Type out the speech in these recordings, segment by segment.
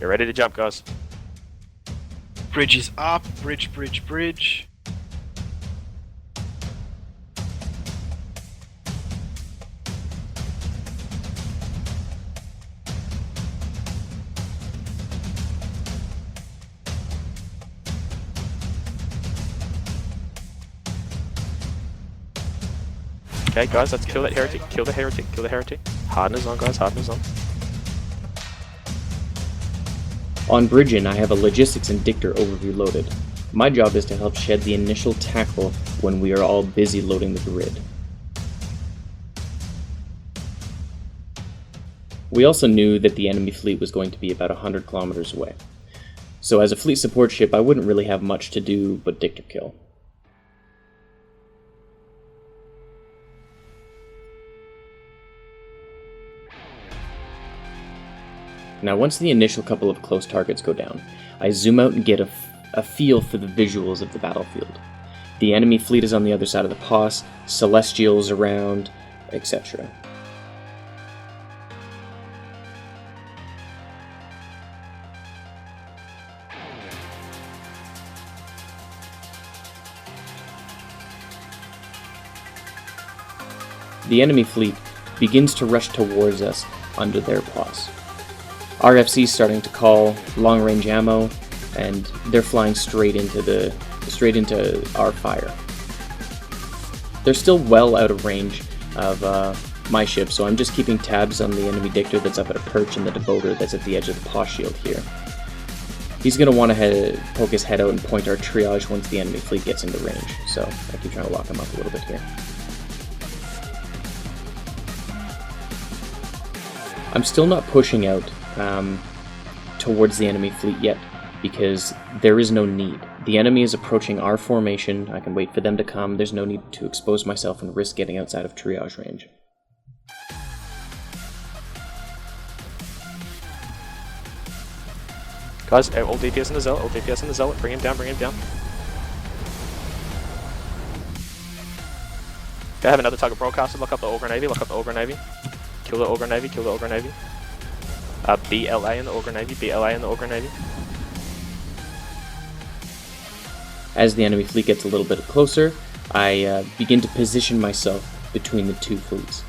You're ready to jump, guys. Bridge is up. Bridge, bridge, bridge. Okay, guys, let's kill that heretic. Kill the heretic. Kill the heretic. Hardeners on, guys. Hardeners on. On Bridgin, I have a logistics and dictor overview loaded. My job is to help shed the initial tackle when we are all busy loading the grid. We also knew that the enemy fleet was going to be about 100 kilometers away. So as a fleet support ship, I wouldn't really have much to do but dictor kill. Now once the initial couple of close targets go down, I zoom out and get a feel for the visuals of the battlefield. The enemy fleet is on the other side of the pass, Celestials around, etc. The enemy fleet begins to rush towards us under their pass. RFC is starting to call long-range ammo, and they're flying straight into our fire. They're still well out of range of my ship, so I'm just keeping tabs on the enemy dictor that's up at a perch and the devoter that's at the edge of the paw shield here. He's going to want to poke his head out and point our triage once the enemy fleet gets into range, so I keep trying to lock him up a little bit here. I'm still not pushing out towards the enemy fleet yet, because there is no need. The enemy is approaching our formation. I can wait for them to come. There's no need to expose myself and risk getting outside of triage range. Guys, all DPS in the zealot, all DPS in the zealot. Bring him down, bring him down. Okay, I have another target broadcaster. Lock up the Augur Navy, lock up the Augur Navy. Kill the Augur Navy, kill the Augur Navy. BLA in the Augur Navy, BLA in the Augur Navy. As the enemy fleet gets a little bit closer, I begin to position myself between the two fleets.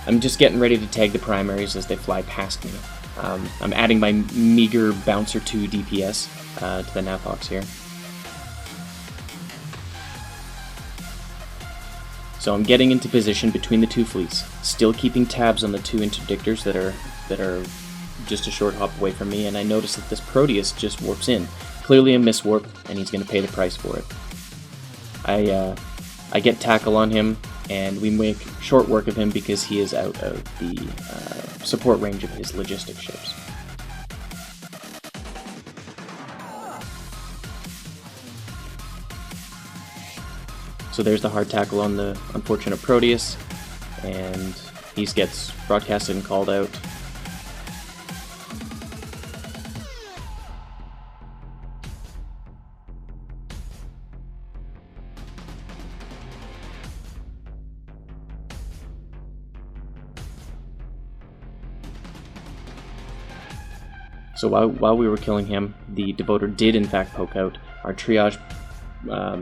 I'm just getting ready to tag the primaries as they fly past me. I'm adding my meager Bouncer 2 DPS to the Navhawks here. So I'm getting into position between the two fleets, still keeping tabs on the two interdictors that are just a short hop away from me, and I notice that this Proteus just warps in. Clearly a miswarp, and he's going to pay the price for it. I get tackle on him, and we make short work of him because he is out of the support range of his logistic ships. So there's the hard tackle on the unfortunate Proteus, and he gets broadcasted and called out. So while we were killing him, the Devoter did in fact poke out. Our triage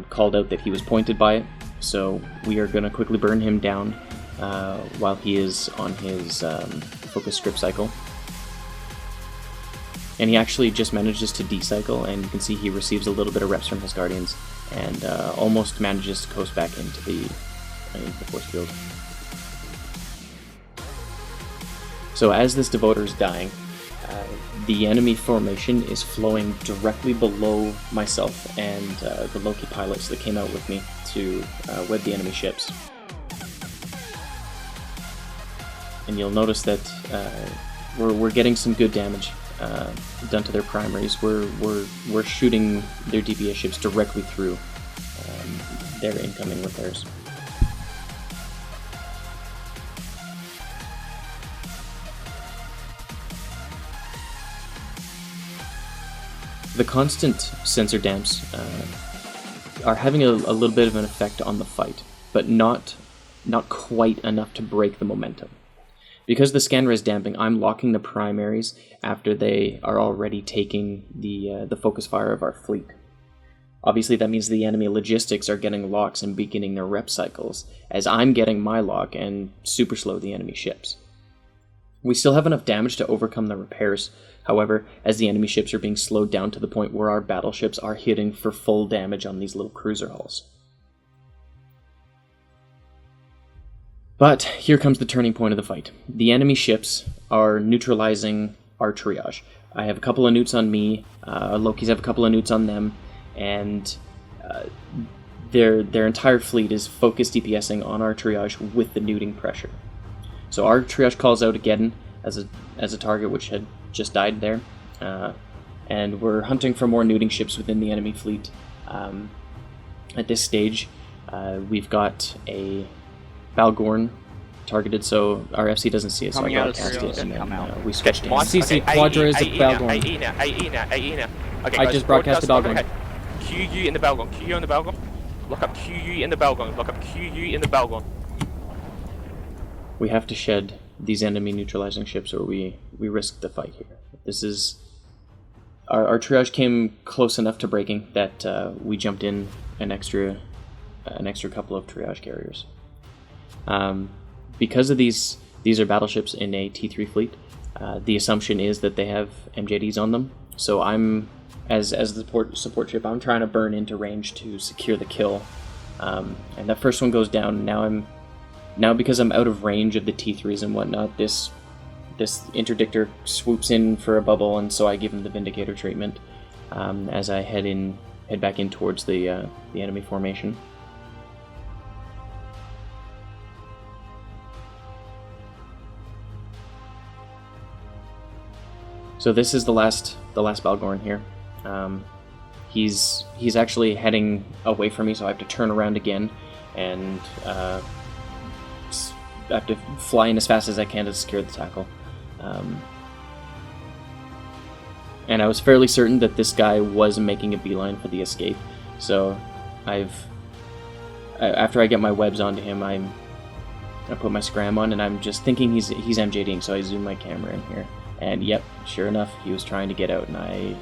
called out that he was pointed by it, so we are going to quickly burn him down while he is on his focus script cycle. And he actually just manages to decycle, and you can see he receives a little bit of reps from his Guardians, and almost manages to coast back into the force field. So as this Devoter is dying, the enemy formation is flowing directly below myself and the Loki pilots that came out with me to wed the enemy ships. And you'll notice that we're getting some good damage done to their primaries. We're shooting their DPS ships directly through their incoming repairs. The constant sensor damps are having a little bit of an effect on the fight, but not quite enough to break the momentum. Because the scanner is damping, I'm locking the primaries after they are already taking the focus fire of our fleet. Obviously, that means the enemy logistics are getting locks and beginning their rep cycles, as I'm getting my lock and super slow the enemy ships. We still have enough damage to overcome the repairs, however, as the enemy ships are being slowed down to the point where our battleships are hitting for full damage on these little cruiser hulls. But here comes the turning point of the fight. The enemy ships are neutralizing our triage. I have a couple of newts on me, Loki's have a couple of newts on them, and their entire fleet is focused DPSing on our triage with the neuting pressure. So our triage calls out again as a target which had just died there, and we're hunting for more neuting ships within the enemy fleet. At this stage, we've got a Balgorn targeted, so our FC doesn't see us. Coming so I out of broadcast it, serials and and then come out. we switched in. CC Quadra is a Balgorn. AE now. Okay, I guys, just broadcast the Balgorn. Okay. QU in the Balgorn. QU in the Balgorn. Lock up QU in the Balgorn. Lock up QU in the Balgorn. We have to shed these enemy neutralizing ships, or we risk the fight here. This is our triage came close enough to breaking that we jumped in an extra couple of triage carriers. Because of these are battleships in a T3 fleet. The assumption is that they have MJDs on them. So I'm as the support ship, I'm trying to burn into range to secure the kill. And that first one goes down. Now because I'm out of range of the T3s and whatnot, this interdictor swoops in for a bubble, and so I give him the Vindicator treatment as I head back in towards the enemy formation. So this is the last Balgorn here. He's actually heading away from me, so I have to turn around again and I have to fly in as fast as I can to secure the tackle. And I was fairly certain that this guy was making a beeline for the escape. So after I get my webs onto him, I put my scram on, and I'm just thinking he's MJDing, so I zoom my camera in here. And yep, sure enough, he was trying to get out, and I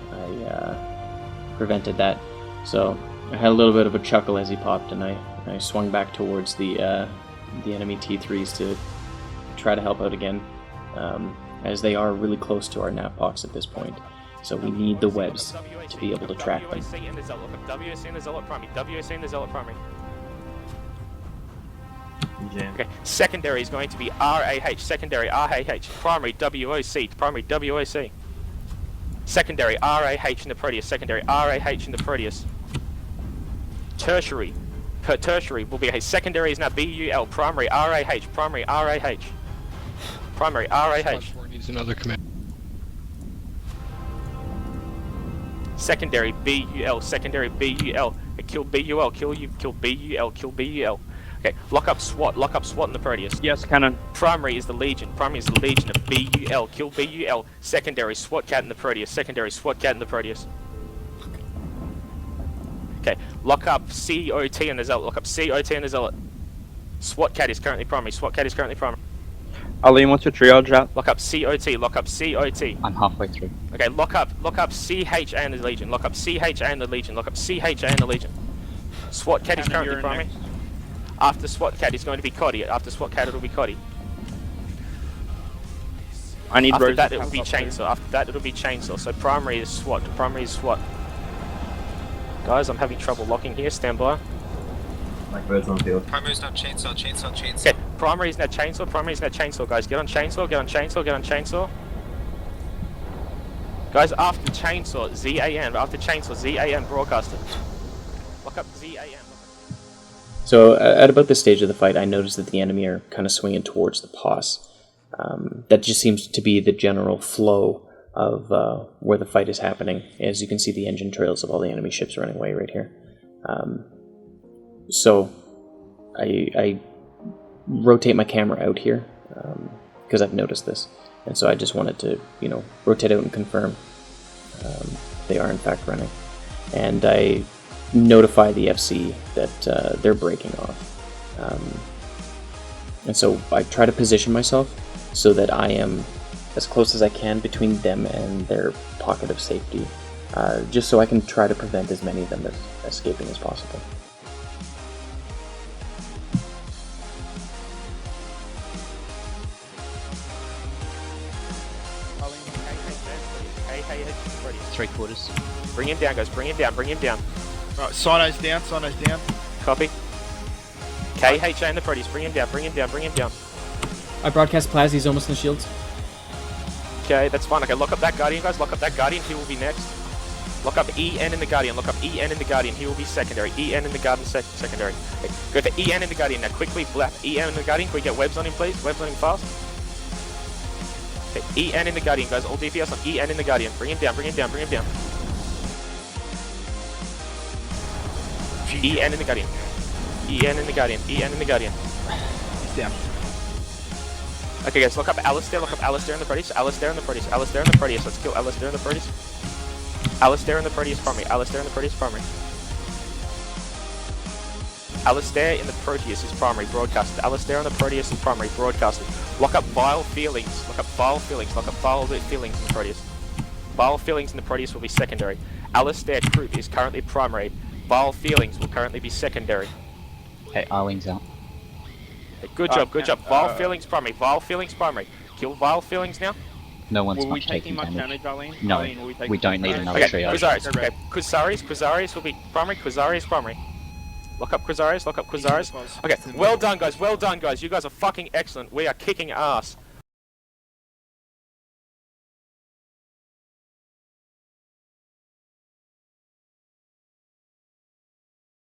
prevented that. So I had a little bit of a chuckle as he popped, and I swung back towards the enemy T3s to try to help out again, as they are really close to our nav box at this point. So we need the webs to be able to track them. WAC in the Zealot primary. Okay, secondary is going to be RAH, secondary RAH, primary WOC, secondary RAH in the Proteus, secondary RAH in the Proteus. Tertiary will be, secondary is now BUL, primary RAH, primary RAH. Needs another command. Secondary BUL. Kill BUL, kill BUL. Okay, lock up SWAT in the Proteus. Yes, cannon. Primary is the Legion of BUL, kill BUL. Secondary SWAT cat in the Proteus. Okay, lock up COT in the Zealot, SWAT cat is currently primary, Ali, what's your triage at? Lock up COT. I'm halfway through. Okay, lock up CHA and the Legion, SWAT cat is currently primary. Next. After SWAT cat is going to be Coddy. I need After Rose that to it will pass be up Chainsaw. So primary is SWAT. Guys, I'm having trouble locking here. Stand by. Like birds on field. Primary's not chainsaw. Okay, primary is now Chainsaw. Guys, get on Chainsaw. Guys, after Chainsaw, ZAN broadcaster. Lock up ZAN. So at about this stage of the fight, I noticed that the enemy are kind of swinging towards the POS. That just seems to be the general flow of where the fight is happening. As you can see, the engine trails of all the enemy ships running away right here. So I rotate my camera out here because I've noticed this, and so I just wanted to, rotate out and confirm they are in fact running, and I notify the FC that they're breaking off. And so I try to position myself so that I am as close as I can between them and their pocket of safety, just so I can try to prevent as many of them escaping as possible. Three quarters. Bring him down, guys. Bring him down. Bring him down. Right, Sino's down, Sino's down. Copy. KHA in the Proteus. Bring him down. Bring him down. Bring him down. I broadcast Plaz, he's almost in the shields. Okay, that's fine. Okay, lock up that Guardian, guys. Lock up that Guardian. He will be next. Lock up EN in the Guardian. Lock up EN in the Guardian. He will be secondary. EN in the Guardian secondary. Okay, go for EN in the Guardian now. Quickly blap EN in the Guardian. Can we get webs on him, please? Webs on him fast. Okay, EN in the Guardian, guys. All DPS on EN in the Guardian. Bring him down. Bring him down. Bring him down. EN in the Guardian. EN in the Guardian. EN in the Guardian. He's down. Okay, guys, look up Alistair. Look up Alistair in the Proteus. Alistair in the Proteus. Alistair in the Proteus. Let's kill Alistair in the Proteus. Alistair in the Proteus primary. Alistair in the Proteus primary. Alistair in the Proteus is primary broadcasted. Alistair in the Proteus is primary broadcasted. Lock up Vile Feelings. Lock up Vile Feelings. Lock up Vile Feelings in the Proteus. Vile Feelings in the Proteus will be secondary. Alistair Troop is currently primary. Vile Feelings will currently be secondary. Okay, R-Wing's out. Okay, good job, good job. Vile Feelings primary. Vile Feelings primary. Kill Vile Feelings now. No one's Were we much taking taking much damage. damage, Arlene? No, Arlene, were taking we don't need damage? another Okay, triage. Quasarius. Okay, Quasarius will be primary. Quasarius primary. Lock up Quasarius. Lock up Quasarius. Okay, well done, guys. Well done, guys. You guys are fucking excellent. We are kicking ass.